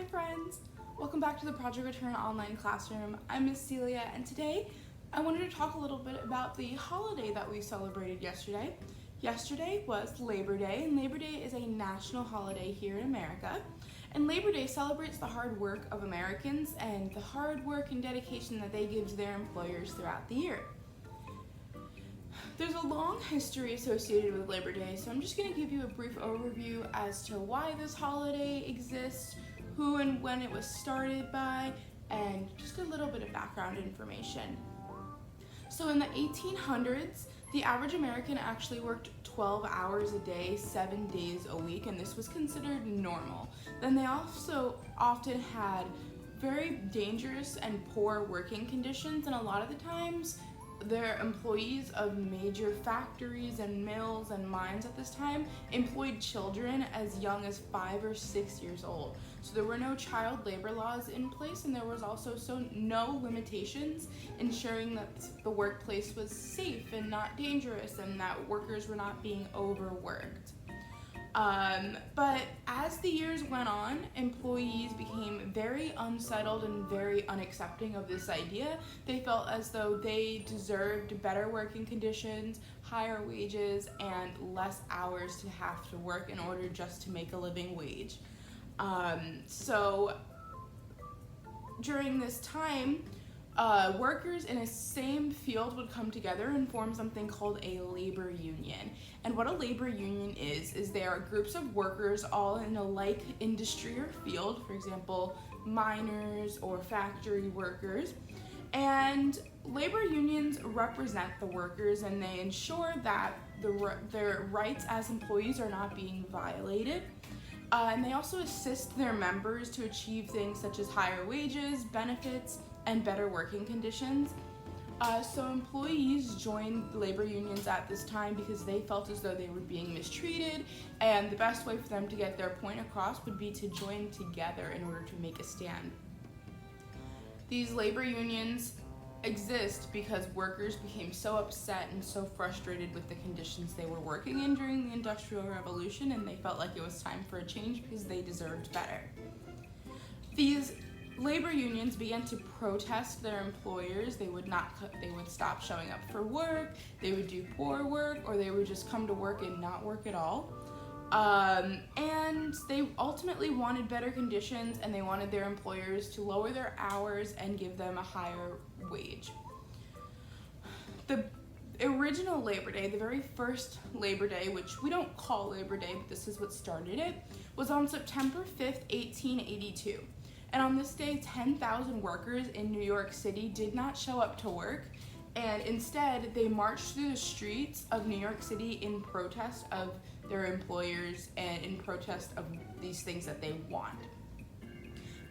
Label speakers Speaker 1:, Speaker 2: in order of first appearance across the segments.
Speaker 1: friends! Welcome back to the Project Return online classroom. I'm Miss Celia, and today I wanted to talk a little bit about the holiday that we celebrated yesterday. Yesterday was Labor Day, and Labor Day is a national holiday here in America. And Labor Day celebrates the hard work of Americans and the hard work and dedication that they give to their employers throughout the year. There's a long history associated with Labor Day, so I'm just going to give you a brief overview as to why this holiday exists, who and when it was started by, and just a little bit of background information. So in the 1800s, the average American actually worked 12 hours a day, 7 days a week, and this was considered normal. Then they also often had very dangerous and poor working conditions, and a lot of the times their employees of major factories and mills and mines at this time employed children as young as 5 or 6 years old. So there were no child labor laws in place, and there was also no limitations ensuring that the workplace was safe and not dangerous and that workers were not being overworked. But as the years went on, employees became very unsettled and very unaccepting of this idea. They felt as though they deserved better working conditions, higher wages, and less hours to have to work in order just to make a living wage. So during this time, workers in a same field would come together and form something called a labor union. And what a labor union is they are groups of workers all in a like industry or field, for example, miners or factory workers. And labor unions represent the workers, and they ensure that their rights as employees are not being violated. And they also assist their members to achieve things such as higher wages, benefits, and better working conditions. So employees joined labor unions at this time because they felt as though they were being mistreated, and the best way for them to get their point across would be to join together in order to make a stand. These labor unions exist because workers became so upset and so frustrated with the conditions they were working in during the Industrial Revolution, and they felt like it was time for a change because they deserved better. These labor unions began to protest their employers. They would stop showing up for work, they would do poor work, or they would just come to work and not work at all. And they ultimately wanted better conditions, and they wanted their employers to lower their hours and give them a higher wage. The original Labor Day, the very first Labor Day, which we don't call Labor Day, but this is what started it, was on September 5th, 1882. And on this day, 10,000 workers in New York City did not show up to work, and instead they marched through the streets of New York City in protest of their employers and in protest of these things that they want.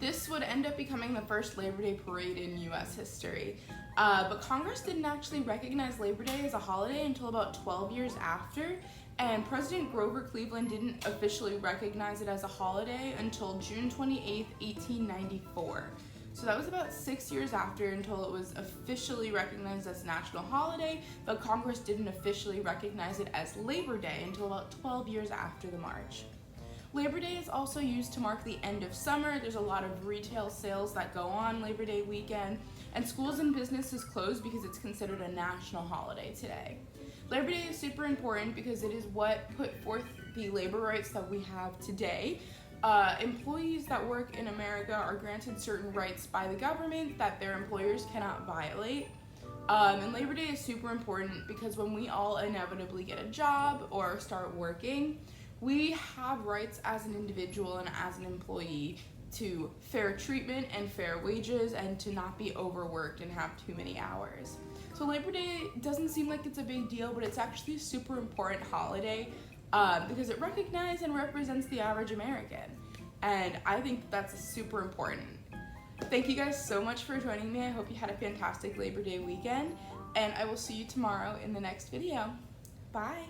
Speaker 1: This would end up becoming the first Labor Day parade in US history. But Congress didn't actually recognize Labor Day as a holiday until about 12 years after, and President Grover Cleveland didn't officially recognize it as a holiday until June 28th, 1894. So that was about 6 years after until it was officially recognized as a national holiday, but Congress didn't officially recognize it as Labor Day until about 12 years after the march. Labor Day is also used to mark the end of summer. There's a lot of retail sales that go on Labor Day weekend, and schools and businesses close because it's considered a national holiday today. Labor Day is super important because it is what put forth the labor rights that we have today. Employees that work in America are granted certain rights by the government that their employers cannot violate. And Labor Day is super important because when we all inevitably get a job or start working, we have rights as an individual and as an employee to fair treatment and fair wages and to not be overworked and have too many hours. So Labor Day doesn't seem like it's a big deal, but it's actually a super important holiday because it recognizes and represents the average American. And I think that's super important. Thank you guys so much for joining me. I hope you had a fantastic Labor Day weekend, and I will see you tomorrow in the next video. Bye.